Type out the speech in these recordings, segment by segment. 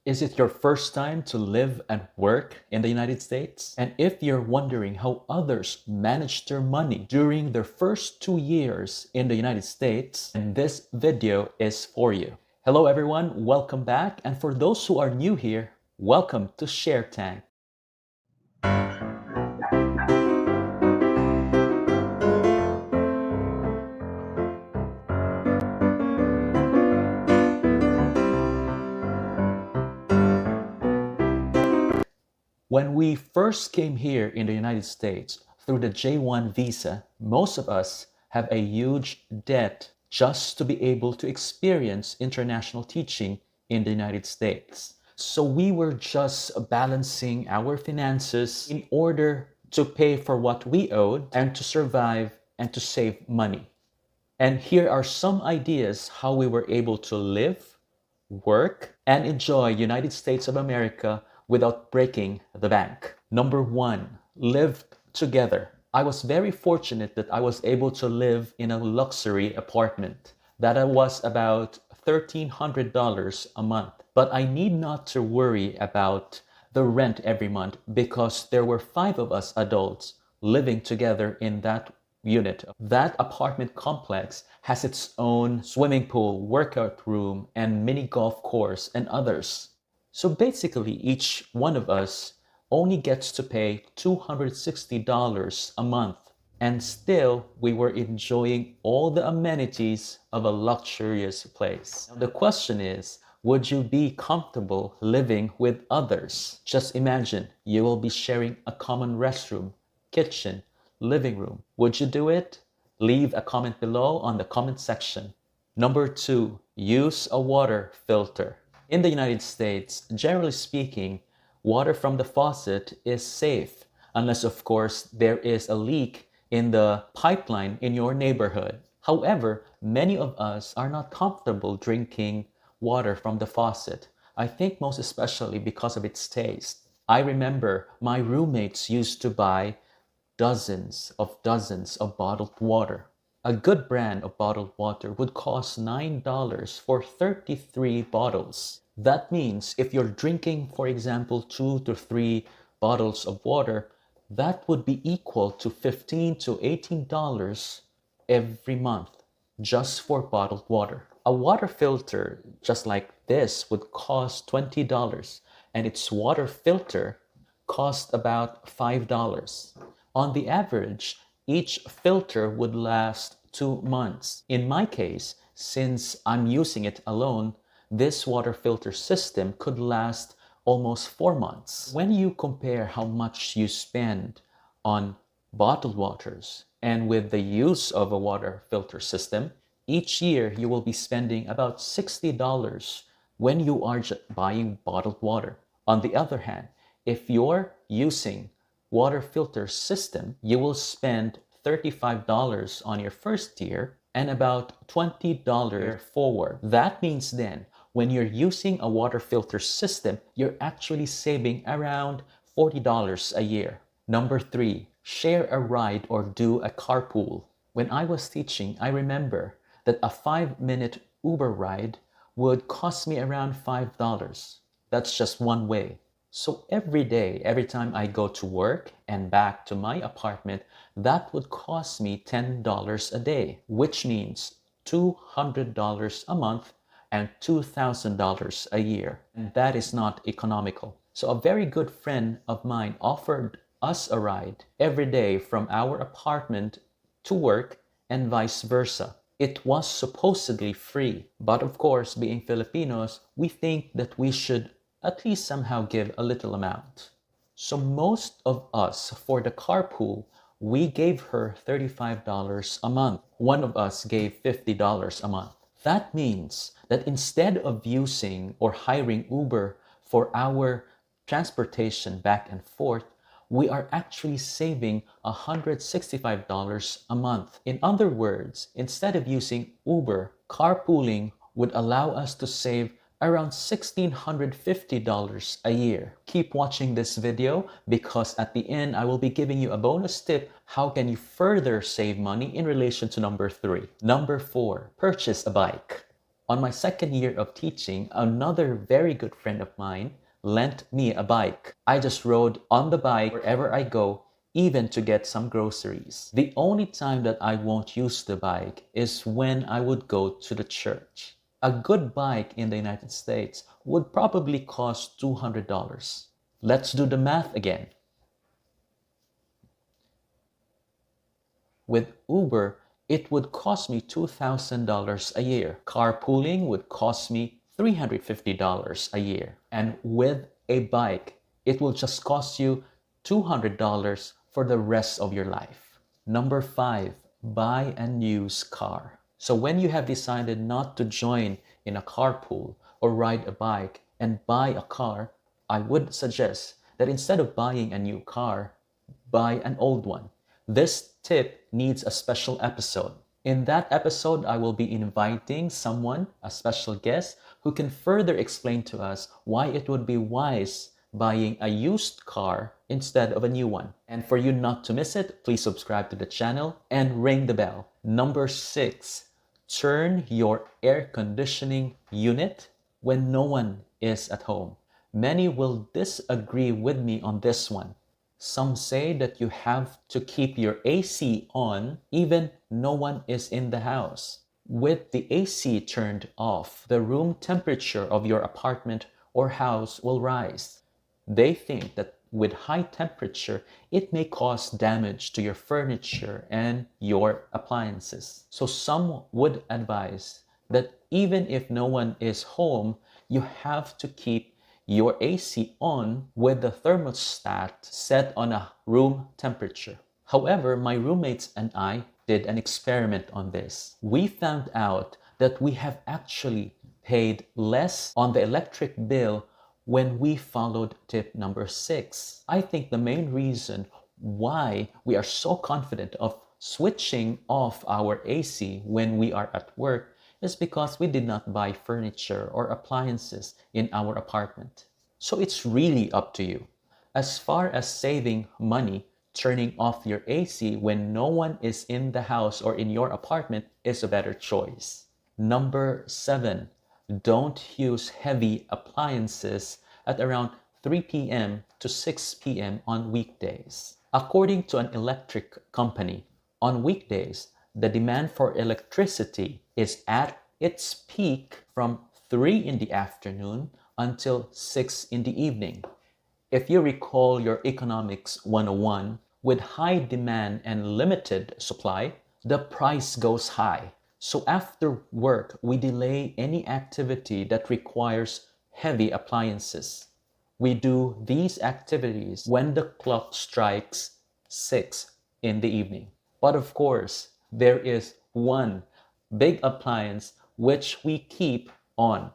Is it your first time to live and work in the United States? And if you're wondering how others manage their money during their first 2 years in the United States, then this video is for you. Hello everyone, welcome back. And for those who are new here, welcome to Share Tank. When we first came here in the United States through the J-1 visa, most of us have a huge debt just to be able to experience international teaching in the United States. So we were just balancing our finances in order to pay for what we owed and to survive and to save money. And here are some ideas how we were able to live, work, and enjoy United States of America without breaking the bank. Number one, live together. I was very fortunate that I was able to live in a luxury apartment. That was about $1,300 a month. But I need not to worry about the rent every month because there were 5 of us adults living together in that unit. That apartment complex has its own swimming pool, workout room, and mini golf course and others. So basically, each one of us only gets to pay $260 a month. And still, we were enjoying all the amenities of a luxurious place. Now, the question is, would you be comfortable living with others? Just imagine you will be sharing a common restroom, kitchen, living room. Would you do it? Leave a comment below on the comment section. Number 2, use a water filter. In the United States, generally speaking, water from the faucet is safe, unless of course there is a leak in the pipeline in your neighborhood. However, many of us are not comfortable drinking water from the faucet. I think most especially because of its taste. I remember my roommates used to buy dozens of bottled water. A good brand of bottled water would cost $9 for 33 bottles. That means if you're drinking, for example, 2 to 3 bottles of water, that would be equal to $15 to $18 every month just for bottled water. A water filter just like this would cost $20 and its water filter cost about $5. On the average, each filter would last 2 months. In my case, since I'm using it alone, this water filter system could last almost 4 months. When you compare how much you spend on bottled waters and with the use of a water filter system, each year you will be spending about $60 when you are buying bottled water. On the other hand, if you're using water filter system, you will spend $35 on your first year and about $20 forward. That means then, when you're using a water filter system, you're actually saving around $40 a year. Number 3, share a ride or do a carpool. When I was teaching, I remember that a 5-minute Uber ride would cost me around $5. That's just one way. So every day, every time I go to work and back to my apartment, that would cost me $10 a day, which means $200 a month and $2,000 a year. And that is not economical. So a very good friend of mine offered us a ride every day from our apartment to work and vice versa. It was supposedly free, but of course, being Filipinos, we think that we should at least somehow give a little amount. So most of us, for the carpool, we gave her $35 a month. One of us gave $50 a month. That means that instead of using or hiring Uber for our transportation back and forth, we are actually saving $165 a month. In other words, instead of using Uber, carpooling would allow us to save around $1,650 a year. Keep watching this video because at the end I will be giving you a bonus tip how can you further save money in relation to number 3. Number 4, purchase a bike. On my second year of teaching, another very good friend of mine lent me a bike. I just rode on the bike wherever I go, even to get some groceries. The only time that I won't use the bike is when I would go to the church. A good bike in the United States would probably cost $200. Let's do the math again. With Uber, it would cost me $2,000 a year. Carpooling would cost me $350 a year. And with a bike, it will just cost you $200 for the rest of your life. Number 5, buy and use car. So when you have decided not to join in a carpool or ride a bike and buy a car, I would suggest that instead of buying a new car, buy an old one. This tip needs a special episode. In that episode, I will be inviting someone, a special guest, who can further explain to us why it would be wise buying a used car instead of a new one. And for you not to miss it, please subscribe to the channel and ring the bell. Number 6, turn your air conditioning unit when no one is at home. Many will disagree with me on this one. Some say that you have to keep your AC on even no one is in the house. With the AC turned off, the room temperature of your apartment or house will rise. They think that with high temperature, it may cause damage to your furniture and your appliances. So some would advise that even if no one is home, you have to keep your AC on with the thermostat set on a room temperature. However, my roommates and I did an experiment on this. We found out that we have actually paid less on the electric bill when we followed tip number 6. I think the main reason why we are so confident of switching off our AC when we are at work is because we did not buy furniture or appliances in our apartment. So it's really up to you. As far as saving money, turning off your AC when no one is in the house or in your apartment is a better choice. Number 7, don't use heavy appliances at around 3 p.m. to 6 p.m. on weekdays. According to an electric company, on weekdays, the demand for electricity is at its peak from 3 in the afternoon until 6 in the evening. If you recall your Economics 101, with high demand and limited supply, the price goes high. So after work, we delay any activity that requires heavy appliances. We do these activities when the clock strikes 6 in the evening. But of course, there is one big appliance which we keep on.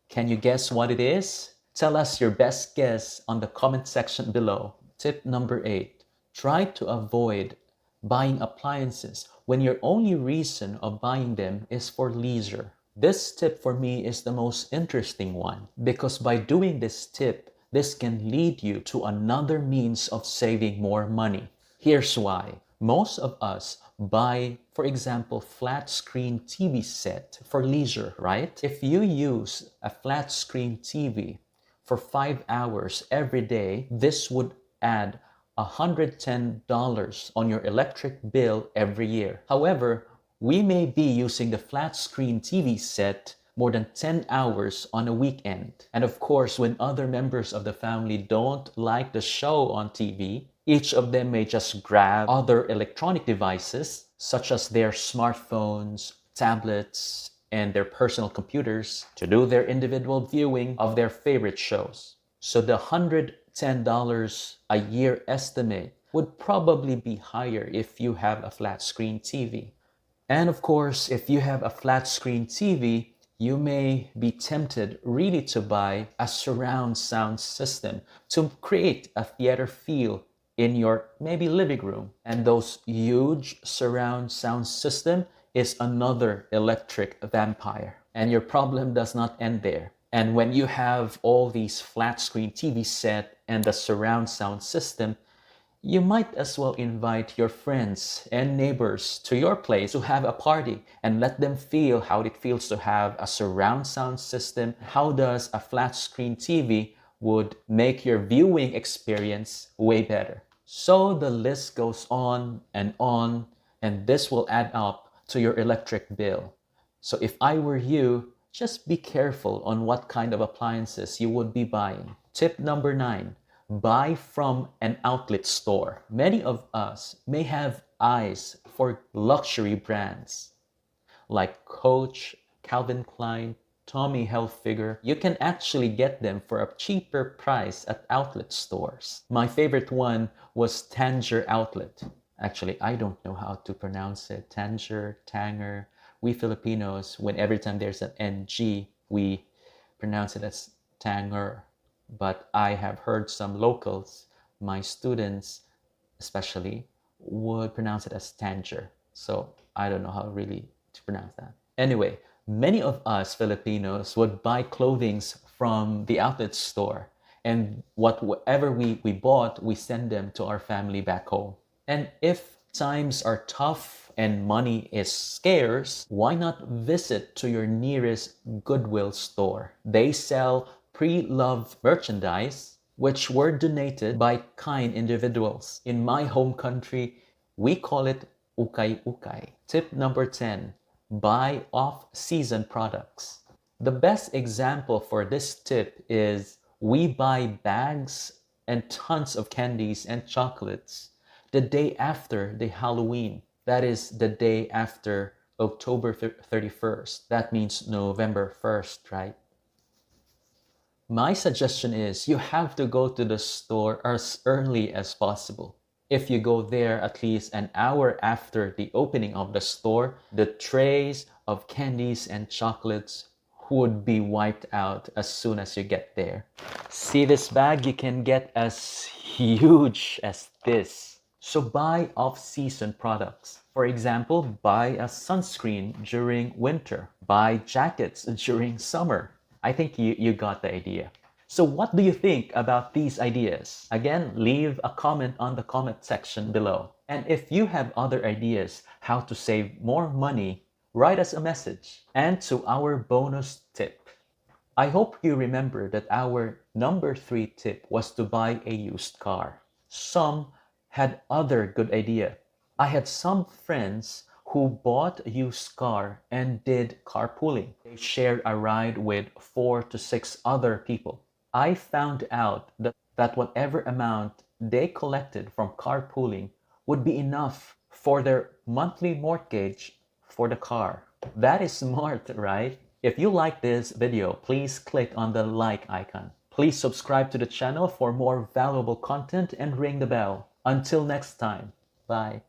Can you guess what it is? Tell us your best guess on the comment section below. Tip number 8, try to avoid buying appliances when your only reason of buying them is for leisure. This tip for me is the most interesting one because by doing this tip, this can lead you to another means of saving more money. Here's why. Most of us buy, for example, flat screen TV set for leisure, right? If you use a flat screen TV for 5 hours every day, this would add $110 on your electric bill every year. However, we may be using the flat screen TV set more than 10 hours on a weekend. And of course, when other members of the family don't like the show on TV, each of them may just grab other electronic devices, such as their smartphones, tablets, and their personal computers to do their individual viewing of their favorite shows. So the $110 a year estimate would probably be higher if you have a flat screen TV. And of course, if you have a flat screen TV, you may be tempted really to buy a surround sound system to create a theater feel in your maybe living room. And those huge surround sound system is another electric vampire. And your problem does not end there. And when you have all these flat screen TV set and the surround sound system, You might as well invite your friends and neighbors to your place to have a party and let them feel how it feels to have a surround sound system. How does a flat screen TV would make your viewing experience way better? So the list goes on, and this will add up to your electric bill. So if I were you, just be careful on what kind of appliances you would be buying. Tip number 9, buy from an outlet store. Many of us may have eyes for luxury brands like Coach, Calvin Klein, Tommy Hilfiger. You can actually get them for a cheaper price at outlet stores. My favorite one was Tanger Outlet. Actually, I don't know how to pronounce it. Tanger. We Filipinos, when every time there's an NG, we pronounce it as Tanger. But I have heard some locals, my students especially, would pronounce it as Tanger. So I don't know how really to pronounce that. Anyway, many of us Filipinos would buy clothings from the outlet store, and whatever we bought, we send them to our family back home. And if times are tough and money is scarce, why not visit to your nearest Goodwill store? They sell pre-loved merchandise which were donated by kind individuals. In my home country, we call it ukay-ukay. Tip number 10, buy off-season products. The best example for this tip is we buy bags and tons of candies and chocolates the day after the Halloween. That is the day after October 31st. That means November 1st, right? My suggestion is you have to go to the store as early as possible. If you go there at least an hour after the opening of the store, the trays of candies and chocolates would be wiped out as soon as you get there. See this bag? You can get as huge as this. So buy off-season products. For example, buy a sunscreen during winter. Buy jackets during summer. I think you got the idea. So what do you think about these ideas? Again, leave a comment on the comment section below. And if you have other ideas how to save more money, write us a message. And to our bonus tip. I hope you remember that our number 3 tip was to buy a used car. Some had other good idea. I had some friends who bought a used car and did carpooling. They shared a ride with 4 to 6 other people. I found out that whatever amount they collected from carpooling would be enough for their monthly mortgage for the car. That is smart, right? If you like this video, please click on the like icon. Please subscribe to the channel for more valuable content and ring the bell. Until next time, bye.